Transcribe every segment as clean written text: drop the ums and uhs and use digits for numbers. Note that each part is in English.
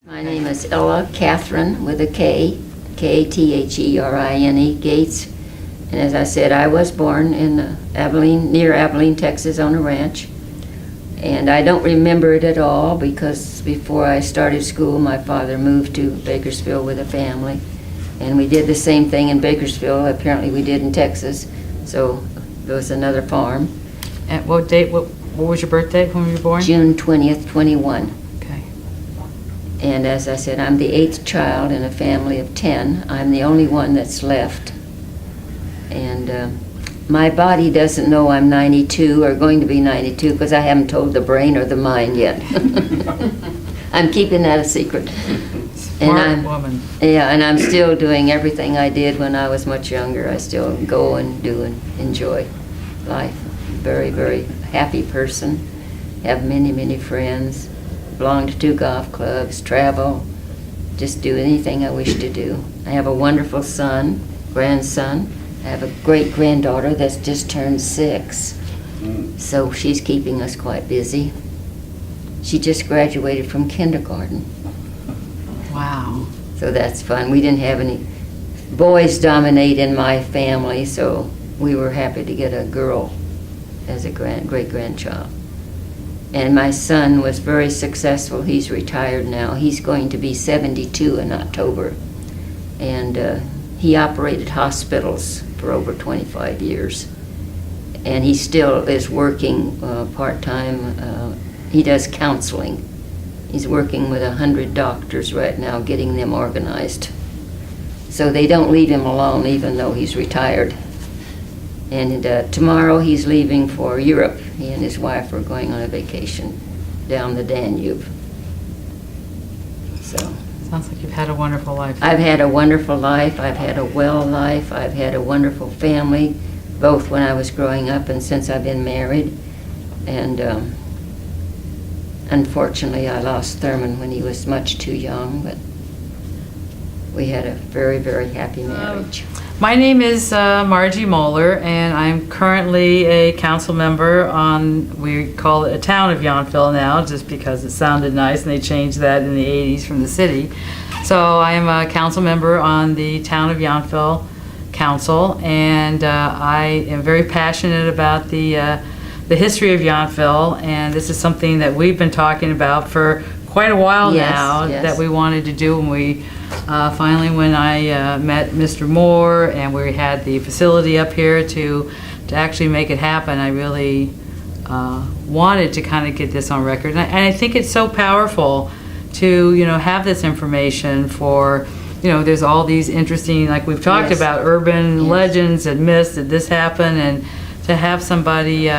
My name is Ella Catherine with a K, K-A-T-H-E-R-I-N-E, Gates. And as I said, I was born in Abilene, near Abilene, Texas, on a ranch. And I don't remember it at all because before I started school, my father moved to Bakersfield with a family. And we did the same thing in Bakersfield, apparently we did in Texas. So there was another farm. At what date, what was your birth date when you were born? June 20th, 21. Okay. And as I said, I'm the 8th child in a family of 10. I'm the only one that's left. And my body doesn't know I'm 92 or going to be 92 because I haven't told the brain or the mind yet. I'm keeping that a secret. Smart woman. Yeah, and I'm still doing everything I did when I was much younger. I still go and do and enjoy life. Very, very happy person. Have many, many friends. Belong to 2 golf clubs, travel, just do anything I wish to do. I have a wonderful son, grandson. I have a great-granddaughter that's just turned 6. So she's keeping us quite busy. She just graduated from kindergarten. Wow. So that's fun. We didn't have any boys dominate in my family, so we were happy to get a girl as a great-grandchild. And my son was very successful. He's retired now. He's going to be 72 in October. And he operated hospitals for over 25 years. And he still is working part-time. He does counseling. He's working with 100 doctors right now, getting them organized. So they don't leave him alone, even though he's retired. And tomorrow he's leaving for Europe. He and his wife are going on a vacation down the Danube. So Sounds like you've had a wonderful life. I've had a wonderful life. I've had a well life. I've had a wonderful family, both when I was growing up and since I've been married. And unfortunately, I lost Thurman when he was much too young, but we had a very, very happy marriage. My name is Margie Moeller, and I'm currently a council member on, we call it a town of Yountville now, just because it sounded nice, and they changed that in the 80s from the city. So I am a council member on the town of Yountville Council, and I am very passionate about the history of Yountville, and this is something that we've been talking about for quite a while now, yes. that we wanted to do, and we finally, when I met Mr. Moore and we had the facility up here to actually make it happen, I really wanted to kind of get this on record. And I think it's so powerful to, have this information for, there's all these interesting, like we've talked Yes. about, urban Yes. legends and myths that this happened, and to have somebody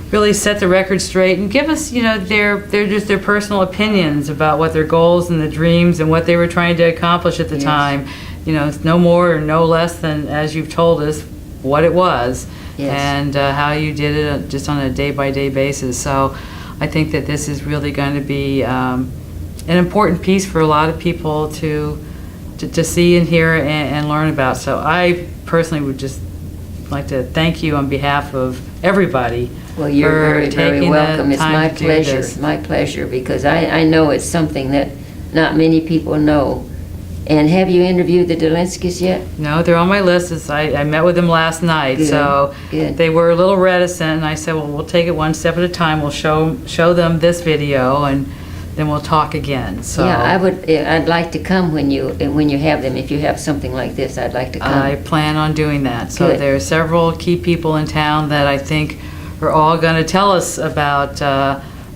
really set the record straight and give us, their personal opinions about what their goals and the dreams and what they were trying to accomplish at the Yes. time. It's no more or no less than, as you've told us, what it was. Yes. And how you did it just on a day-by-day basis. So I think that this is really going to be an important piece for a lot of people to see and hear and learn about. So I personally would just like to thank you on behalf of everybody. Well, you're for very, very taking the welcome. It's time my to do pleasure, this. my pleasure, because I know it's something that not many people know. And have you interviewed the Delinskis yet? No, they're on my list. I met with them last night, Good, so good. they were a little reticent, and I said, well, we'll take it one step at a time. We'll show them this video, and then we'll talk again. So Yeah, I'd like to come when you have them. If you have something like this, I'd like to come. I plan on doing that. So Good. there are several key people in town that I think are all going to tell us about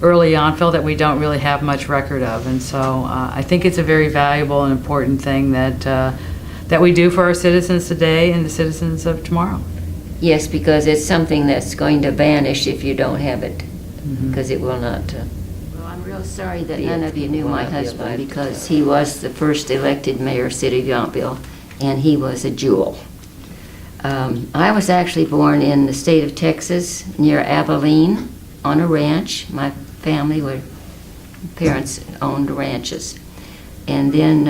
early Yountville that we don't really have much record of. And so I think it's a very valuable and important thing that we do for our citizens today and the citizens of tomorrow. Yes, because it's something that's going to vanish if you don't have it, because it will not. Well, I'm real sorry that none of you knew my husband, because he was the first elected mayor, city of Yountville, and he was a jewel. I was actually born in the state of Texas, near Abilene, on a ranch. My family parents owned ranches. And then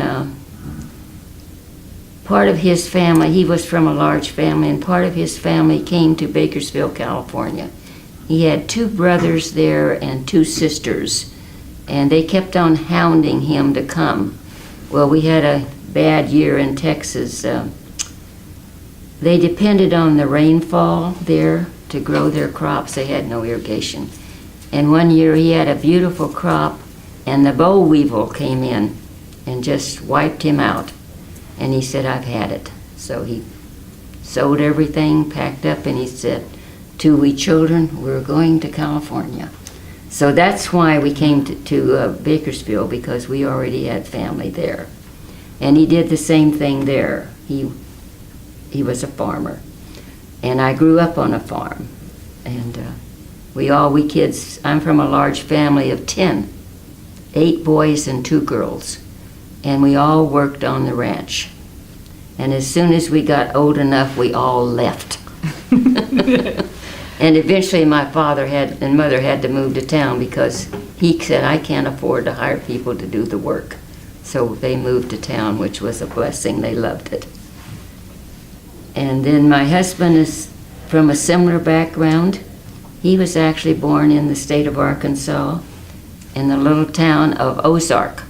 part of his family, he was from a large family, and part of his family came to Bakersfield, California. He had 2 brothers there and 2 sisters. and they kept on hounding him to come. Well, we had a bad year in Texas. They depended on the rainfall there to grow their crops. They had no irrigation. And one year he had a beautiful crop, and the boll weevil came in and just wiped him out. And he said, I've had it. So he sold everything, packed up, and he said, "Two wee children, we're going to California." So that's why we came to Bakersfield, because we already had family there. And he did the same thing there. He was a farmer. And I grew up on a farm. And we kids, I'm from a large family of 10, 8 boys and 2 girls. And we all worked on the ranch. And as soon as we got old enough, we all left. And eventually my father and mother had to move to town because he said, I can't afford to hire people to do the work. So they moved to town, which was a blessing. They loved it. And then my husband is from a similar background. He was actually born in the state of Arkansas in the little town of Ozark,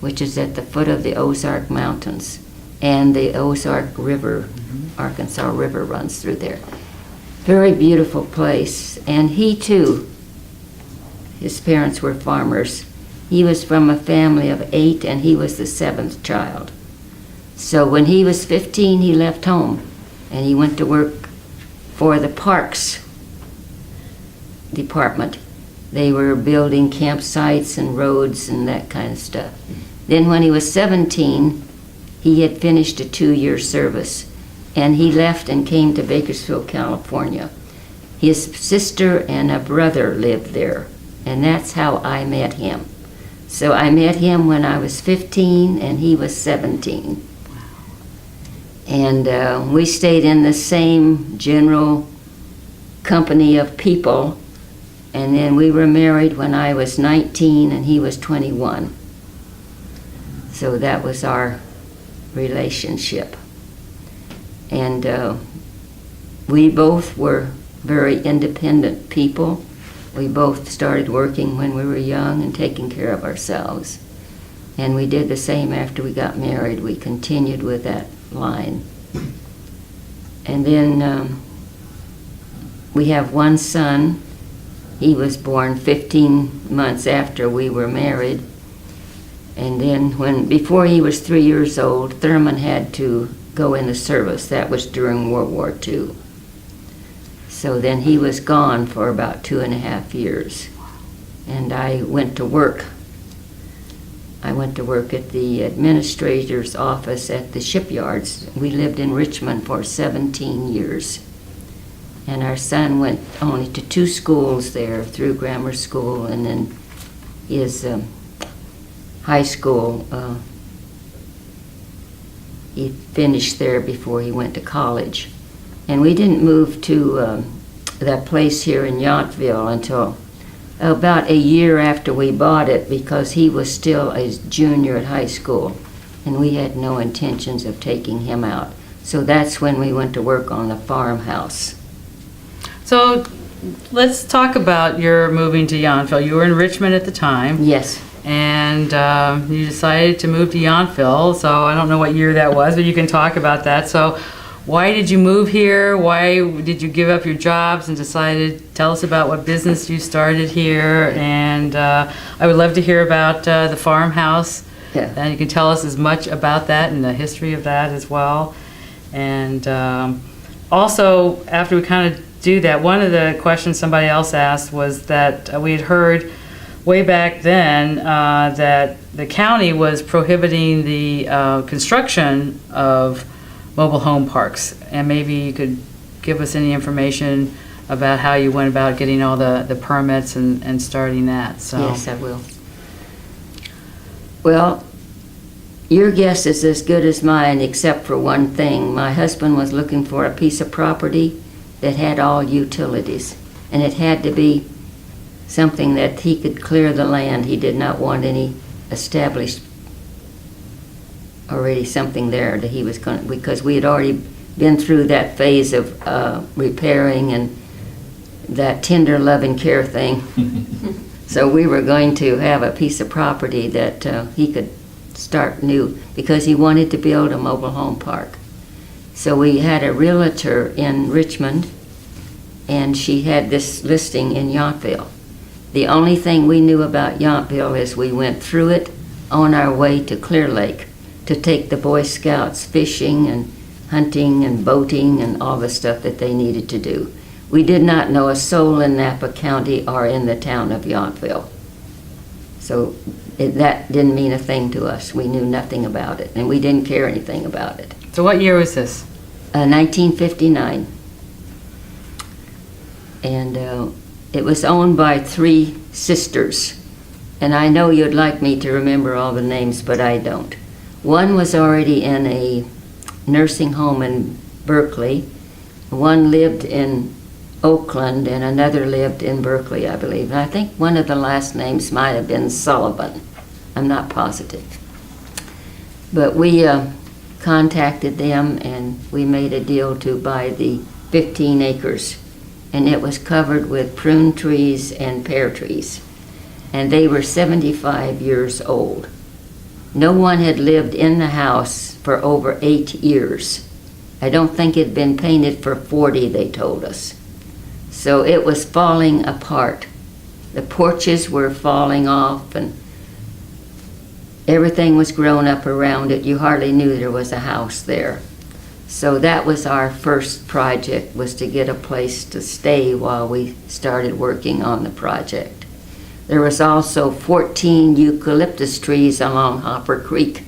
which is at the foot of the Ozark Mountains. And the Ozark River, Arkansas River runs through there. Very beautiful place. And he too, his parents were farmers. He was from a family of 8 and he was the 7th child. So when he was 15, he left home and he went to work for the Parks Department. They were building campsites and roads and that kind of stuff. Then when he was 17, he had finished a 2-year service, and he left and came to Bakersfield, California. His sister and a brother lived there, and that's how I met him. So I met him when I was 15 and he was 17. And we stayed in the same general company of people, and then we were married when I was 19 and he was 21. So that was our relationship. And we both were very independent people. We both started working when we were young and taking care of ourselves. And we did the same after we got married. We continued with that line. And then we have one son. He was born 15 months after we were married. And then before he was 3 years old, Thurman had to go in the service. That was during World War II. So then he was gone for about 2.5 years. And I went to work. I went to work at the administrator's office at the shipyards. We lived in Richmond for 17 years. And our son went only to 2 schools there, through grammar school, and then his high school. He finished there before he went to college. And we didn't move to that place here in Yountville until about a year after we bought it, because he was still a junior at high school and we had no intentions of taking him out. So that's when we went to work on the farmhouse. So let's talk about your moving to Yountville. You were in Richmond at the time. Yes. And you decided to move to Yountville. So I don't know what year that was, but you can talk about that. So why did you move here? Why did you give up your jobs and decided, tell us about what business you started here. And I would love to hear about the farmhouse. Yeah. And you can tell us as much about that and the history of that as well. And also, after we kind of do that, one of the questions somebody else asked was that we had heard way back then that the county was prohibiting the construction of mobile home parks, and maybe you could give us any information about how you went about getting all the permits and starting that. So. Yes, I will. Well, your guess is as good as mine, except for one thing. My husband was looking for a piece of property that had all utilities, and it had to be something that he could clear the land. He did not want any established, already something there that he was going to, because we had already been through that phase of repairing and that tender love and care thing. So we were going to have a piece of property that he could start new because he wanted to build a mobile home park. So we had a realtor in Richmond, and she had this listing in Yountville. The only thing we knew about Yountville is we went through it on our way to Clear Lake to take the Boy Scouts fishing and hunting and boating and all the stuff that they needed to do. We did not know a soul in Napa County or in the town of Yountville. So that didn't mean a thing to us. We knew nothing about it, and we didn't care anything about it. So what year was this? 1959. And it was owned by 3 sisters. And I know you'd like me to remember all the names, but I don't. One was already in a nursing home in Berkeley. One lived in Oakland, and another lived in Berkeley, I believe. And I think one of the last names might have been Sullivan. I'm not positive. But we contacted them, and we made a deal to buy the 15 acres. And it was covered with prune trees and pear trees. And they were 75 years old. No one had lived in the house for over 8 years. I don't think it had been painted for 40, they told us. So it was falling apart. The porches were falling off, and everything was grown up around it. You hardly knew there was a house there. So that was our first project, was to get a place to stay while we started working on the project. There was also 14 eucalyptus trees along Hopper Creek,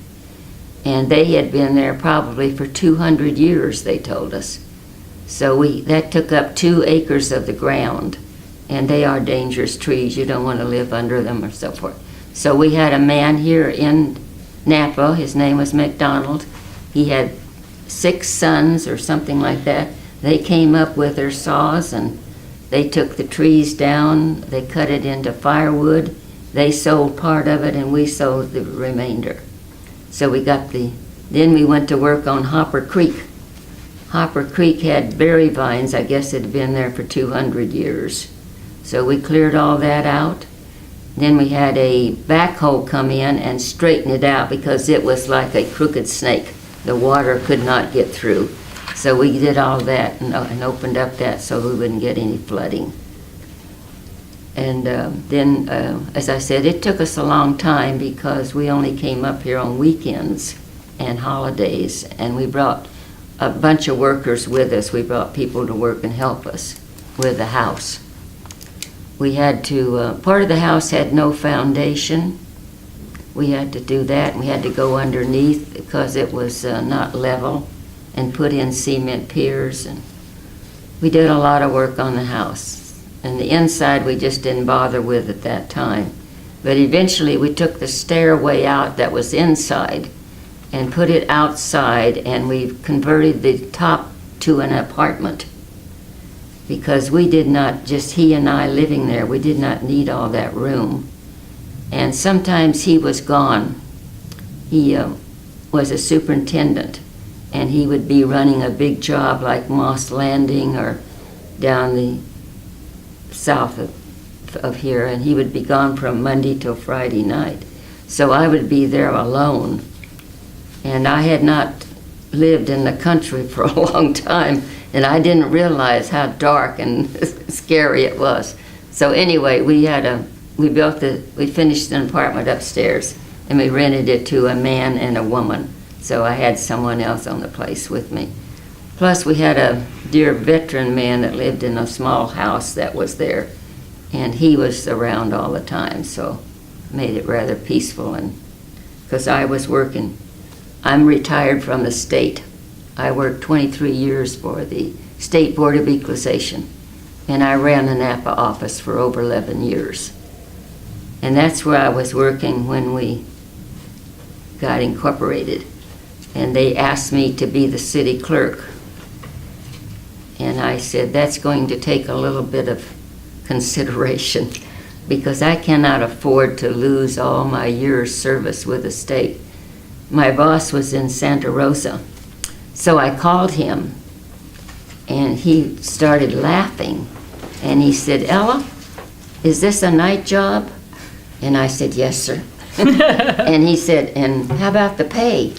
and they had been there probably for 200 years, they told us. So that took up 2 acres of the ground, and they are dangerous trees. You don't want to live under them or so forth. So we had a man here in Napa. His name was McDonald. He had 6 sons or something like that. They came up with their saws, and they took the trees down. They cut it into firewood. They sold part of it, and we sold the remainder. So then we went to work on Hopper Creek. Hopper Creek had berry vines. I guess it had been there for 200 years. So we cleared all that out. Then we had a backhoe come in and straighten it out because it was like a crooked snake. The water could not get through. So we did all that and opened up that so we wouldn't get any flooding. And then, as I said, it took us a long time because we only came up here on weekends and holidays, and we brought a bunch of workers with us. We brought people to work and help us with the house. We had to, part of the house had no foundation. We had to do that, and we had to go underneath because it was not level, and put in cement piers, and we did a lot of work on the house. And the inside we just didn't bother with at that time. But eventually we took the stairway out that was inside and put it outside, and we converted the top to an apartment because we did not, just he and I living there, we did not need all that room. And sometimes he was gone. He was a superintendent, and he would be running a big job like Moss Landing or down the south of here, and he would be gone from Monday till Friday night. So I would be there alone. And I had not lived in the country for a long time, and I didn't realize how dark and scary it was. So anyway, we finished an apartment upstairs, and we rented it to a man and a woman. So I had someone else on the place with me. Plus we had a dear veteran man that lived in a small house that was there, and he was around all the time, so made it rather peaceful. And because I was working, I'm retired from the state. I worked 23 years for the State Board of Equalization, and I ran the Napa office for over 11 years. And that's where I was working when we got incorporated. And they asked me to be the city clerk. And I said, that's going to take a little bit of consideration because I cannot afford to lose all my years' service with the state. My boss was in Santa Rosa. So I called him, and he started laughing. And he said, Ella, is this a night job? And I said, yes, sir. And he said, and how about the pay?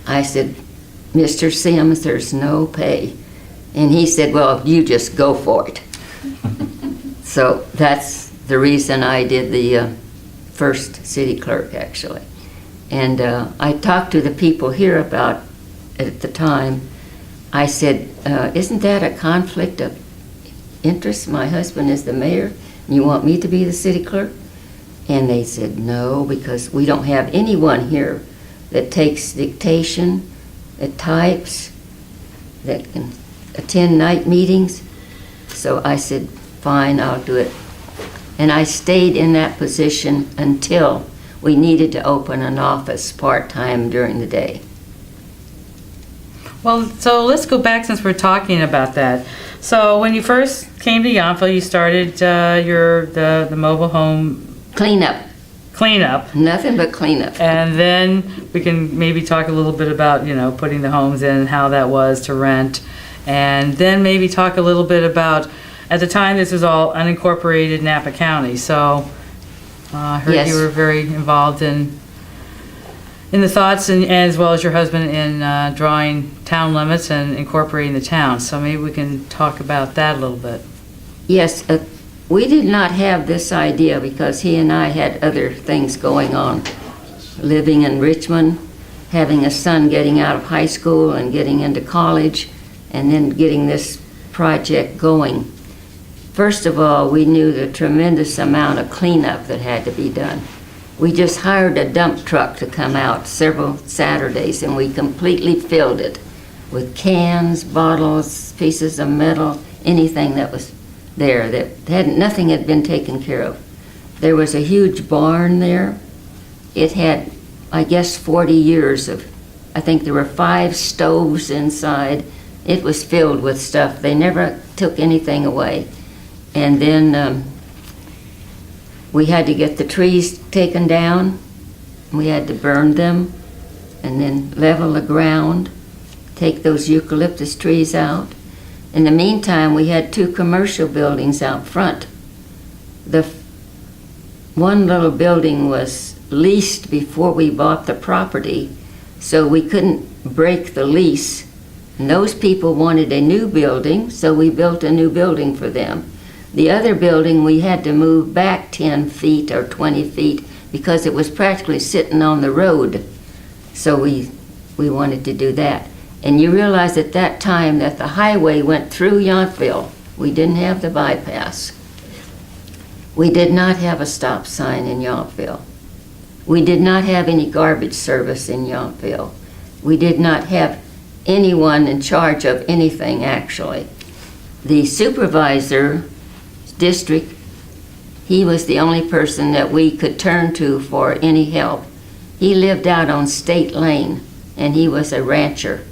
I said, Mr. Sims, there's no pay. And he said, well, you just go for it. So that's the reason I did the first city clerk, actually. And I talked to the people here about it at the time. I said, isn't that a conflict of interest? My husband is the mayor, and you want me to be the city clerk? And they said, no, because we don't have anyone here that takes dictation, that types, that can attend night meetings. So I said, fine, I'll do it. And I stayed in that position until we needed to open an office part-time during the day. Well, so let's go back since we're talking about that. So when you first came to Yountville, you started the mobile home Cleanup. Nothing but cleanup. And then we can maybe talk a little bit about, putting the homes in and how that was to rent. And then maybe talk a little bit about, at the time, this was all unincorporated Napa County. So I heard Yes. you were very involved in the thoughts, and as well as your husband, in drawing town limits and incorporating the town. So maybe we can talk about that a little bit. Yes, we did not have this idea because he and I had other things going on. Living in Richmond, having a son getting out of high school and getting into college, and then getting this project going. First of all, we knew the tremendous amount of cleanup that had to be done. We just hired a dump truck to come out several Saturdays, and we completely filled it with cans, bottles, pieces of metal, anything that was there that nothing had been taken care of. There was a huge barn there. It had, I guess, 40 years of, I think there were 5 stoves inside. It was filled with stuff. They never took anything away. And then we had to get the trees taken down. We had to burn them and then level the ground, take those eucalyptus trees out. In the meantime, we had 2 commercial buildings out front. The one little building was leased before we bought the property, so we couldn't break the lease. And those people wanted a new building, so we built a new building for them. The other building, we had to move back 10 feet or 20 feet because it was practically sitting on the road. So we wanted to do that. And you realize at that time that the highway went through Yountville. We didn't have the bypass. We did not have a stop sign in Yountville. We did not have any garbage service in Yountville. We did not have anyone in charge of anything, actually. The supervisor district, he was the only person that we could turn to for any help. He lived out on State Lane, and he was a rancher.